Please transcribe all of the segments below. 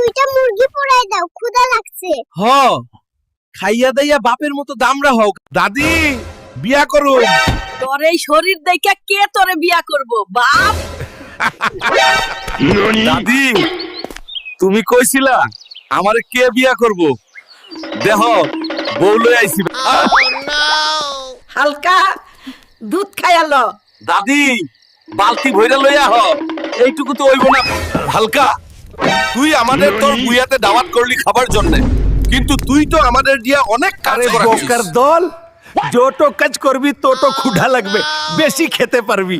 দুইটা মুরগি পোড়ায় দাও, ক্ষুধা লাগছে। হ খাইয়া দাইয়া বাপের মতো দামরা হোক। দাদি বিয়া করুন। তোর এই শরীর দেখে কে তোরে বিয়া করব বাপ? দাদি তুমি কইছিলা আমারে কে বিয়া করব? দেহ বউ লই আইছি। হালকা দুধ খাইয়ালো। দাদি বালতি ভইরা লইয়া হ, এইটুকু তো হইব না। হালকা তুই আমাদের তোর বুয়াতে দাওয়াত করলি খাবার জন্য, কিন্তু তুই তো আমাদের দিয়া অনেক কাজ করাছিস। বোকার দল, যত কাজ করবি তত ক্ষুধা লাগবে, বেশি খেতে পারবি।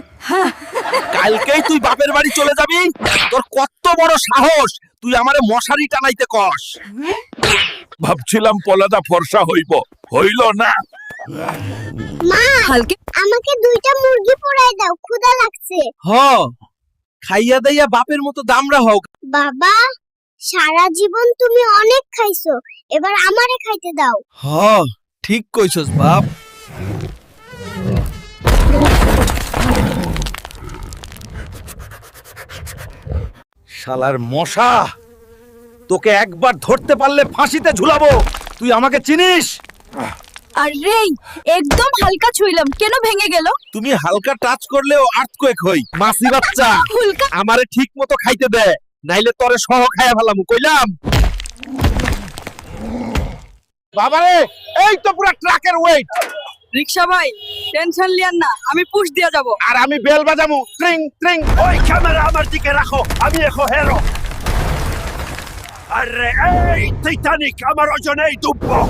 কালকেই তুই বাপের বাড়ি চলে যাবি? তোর কত বড় সাহস, তুই আমারে মশারি টানাইতে কস? ভাবছিলাম পলাদা ফর্সা হইব, হইল না। মা, হালকা আমাকে দুইটা মুরগি পোড়ায় দাও, ক্ষুধা লাগছে। হ খাইয়া দাইয়া বাপের মতো দামরা হোক। বাবা, সারা জীবন তুমি অনেক খাইছো, এবার আমারে খাইতে দাও। হ ঠিক কইছস বাপ। শালার মশা, তোকে একবার ধরতে পারলে ফাঁসিতে ঝুলাবো। তুই আমাকে চিনিস? আরে একদম হালকা ছুইলাম, কেন ভেঙে গেল? তুমি হালকা টাচ করলেও আর্থকোয়েক হই। মাসি বাচ্চা হুলকা আমারে ঠিক মতো খাইতে দে, নাইলে তরে সহ খাইয়া ফেলামু, কইলাম। বাবারে এই তো পুরো ট্রাকের ওয়েট। রিকশা ভাই টেনশন লিয়ান না, আমি পুশ দিয়া যাব। আর আমি বেল বাজামু, ট্রিং ট্রিং। ওই ক্যামেরা আমার দিকে রাখো, আমি এখন হেরো। আরে এই টাইটানিক আমার ওজনেই ডুববো।